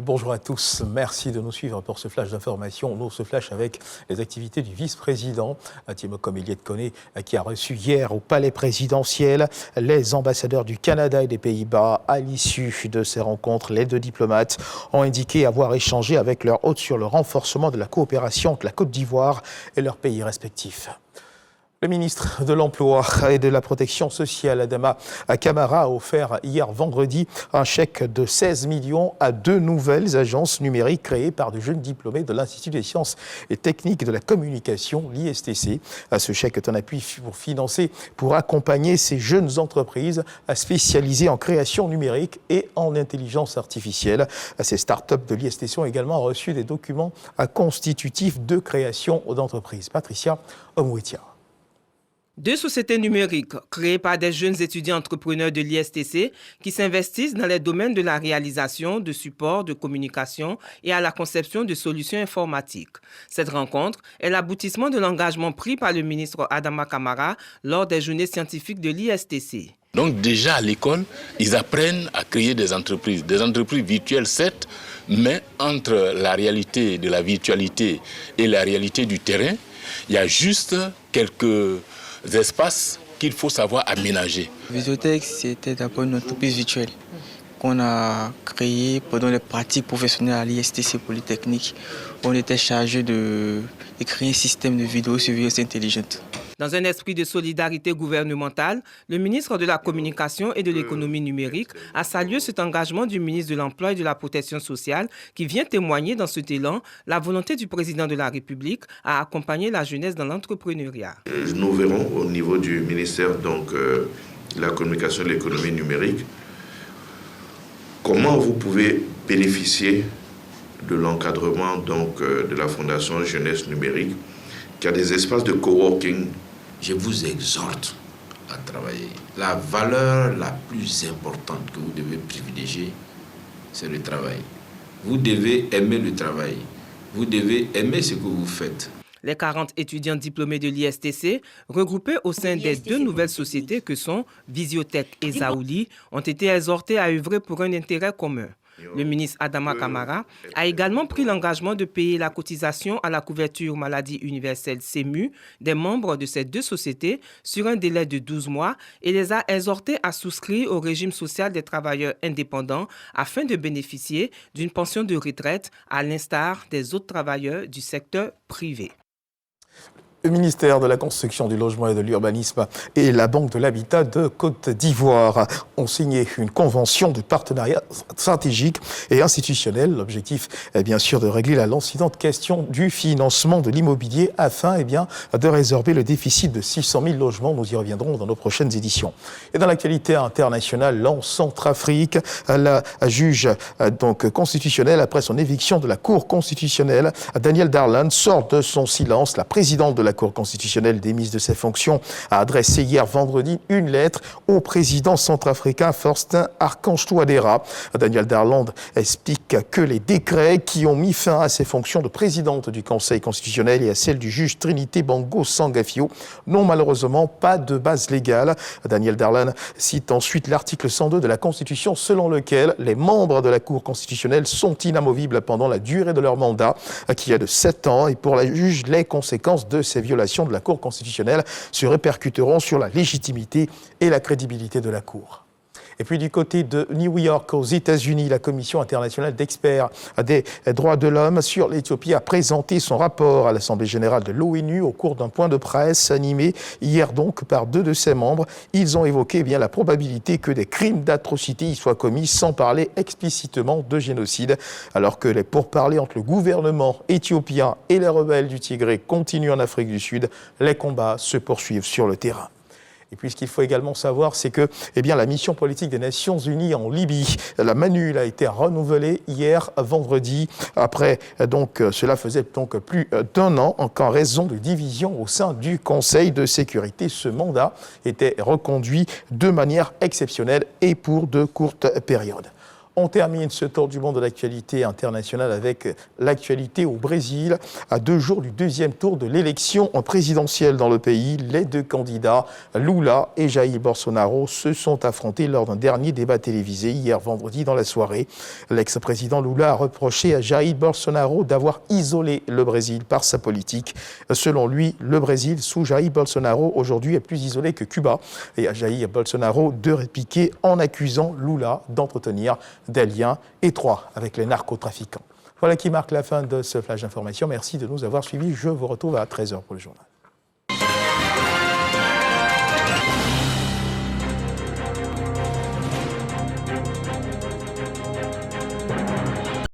Bonjour à tous, merci de nous suivre pour ce flash d'information. Nous, ce flash avec les activités du vice-président, Timokom Eliette-Koné, qui a reçu hier au palais présidentiel les ambassadeurs du Canada et des Pays-Bas. À l'issue de ces rencontres, les deux diplomates ont indiqué avoir échangé avec leur hôte sur le renforcement de la coopération entre la Côte d'Ivoire et leurs pays respectifs. Le ministre de l'Emploi et de la Protection sociale, Adama Camara, a offert hier vendredi un chèque de 16 millions à 2 nouvelles agences numériques créées par de jeunes diplômés de l'Institut des sciences et techniques de la communication, l'ISTC. Ce chèque est un appui pour accompagner ces jeunes entreprises spécialisées en création numérique et en intelligence artificielle. Ces startups de l'ISTC ont également reçu des documents constitutifs de création d'entreprises. Patricia Omouetia. 2 sociétés numériques créées par des jeunes étudiants entrepreneurs de l'ISTC qui s'investissent dans les domaines de la réalisation, de support, de communication et à la conception de solutions informatiques. Cette rencontre est l'aboutissement de l'engagement pris par le ministre Adama Camara lors des journées scientifiques de l'ISTC. Donc déjà à l'école, ils apprennent à créer des entreprises virtuelles certes, mais entre la réalité de la virtualité et la réalité du terrain, il y a juste quelques espaces qu'il faut savoir aménager. Visiotech, c'était d'abord une entreprise virtuelle qu'on a créée pendant les pratiques professionnelles à l'ISTC Polytechnique. On était chargé de créer un système de vidéosurveillance intelligente. Dans un esprit de solidarité gouvernementale, le ministre de la Communication et de l'Économie numérique a salué cet engagement du ministre de l'Emploi et de la Protection sociale qui vient témoigner dans cet élan la volonté du président de la République à accompagner la jeunesse dans l'entrepreneuriat. Nous verrons au niveau du ministère de la Communication et de l'Économie numérique comment vous pouvez bénéficier de l'encadrement de la Fondation Jeunesse Numérique qui a des espaces de coworking. Je vous exhorte à travailler. La valeur la plus importante que vous devez privilégier, c'est le travail. Vous devez aimer le travail. Vous devez aimer ce que vous faites. Les 40 étudiants diplômés de l'ISTC, regroupés au sein des 2 nouvelles sociétés que sont Visiotech et Zaouli, ont été exhortés à œuvrer pour un intérêt commun. Le ministre Adama Camara a également pris l'engagement de payer la cotisation à la couverture maladie universelle CEMU des membres de ces 2 sociétés sur un délai de 12 mois et les a exhortés à souscrire au régime social des travailleurs indépendants afin de bénéficier d'une pension de retraite à l'instar des autres travailleurs du secteur privé. Le ministère de la Construction, du Logement et de l'Urbanisme et la Banque de l'Habitat de Côte d'Ivoire ont signé une convention de partenariat stratégique et institutionnel. L'objectif est bien sûr de régler la lancinante question du financement de l'immobilier afin de résorber le déficit de 600 000 logements. Nous y reviendrons dans nos prochaines éditions. Et dans l'actualité internationale, en Centrafrique, la juge constitutionnelle, après son éviction de la Cour constitutionnelle, Daniel Darlan sort de son silence. La présidente de la Cour constitutionnelle démise de ses fonctions a adressé hier vendredi une lettre au président centrafricain Faustin Archange Touadéra. Daniel Darlan explique que les décrets qui ont mis fin à ses fonctions de présidente du Conseil constitutionnel et à celle du juge Trinité Bango Sangafio n'ont malheureusement pas de base légale. Daniel Darlan cite ensuite l'article 102 de la Constitution selon lequel les membres de la Cour constitutionnelle sont inamovibles pendant la durée de leur mandat qui est de 7 ans et pour la juge les conséquences de ces violations de la Cour constitutionnelle se répercuteront sur la légitimité et la crédibilité de la Cour. Et puis du côté de New York, aux États-Unis, la Commission internationale d'experts des droits de l'homme sur l'Éthiopie a présenté son rapport à l'Assemblée générale de l'ONU au cours d'un point de presse animé hier donc par 2 de ses membres. Ils ont évoqué la probabilité que des crimes d'atrocité y soient commis sans parler explicitement de génocide. Alors que les pourparlers entre le gouvernement éthiopien et les rebelles du Tigré continuent en Afrique du Sud, les combats se poursuivent sur le terrain. Et puis ce qu'il faut également savoir, c'est que la mission politique des Nations Unies en Libye, la MANUL, a été renouvelée hier vendredi. Après, cela faisait plus d'1 an qu'en raison de divisions au sein du Conseil de sécurité. Ce mandat était reconduit de manière exceptionnelle et pour de courtes périodes. On termine ce tour du monde de l'actualité internationale avec l'actualité au Brésil. À 2 jours du deuxième tour de l'élection présidentielle dans le pays, les 2 candidats, Lula et Jair Bolsonaro, se sont affrontés lors d'un dernier débat télévisé hier vendredi dans la soirée. L'ex-président Lula a reproché à Jair Bolsonaro d'avoir isolé le Brésil par sa politique. Selon lui, le Brésil, sous Jair Bolsonaro, aujourd'hui est plus isolé que Cuba. Et à Jair Bolsonaro de répliquer en accusant Lula d'entretenir des liens étroits avec les narcotrafiquants. Voilà qui marque la fin de ce flash d'information. Merci de nous avoir suivis. Je vous retrouve à 13h pour le journal.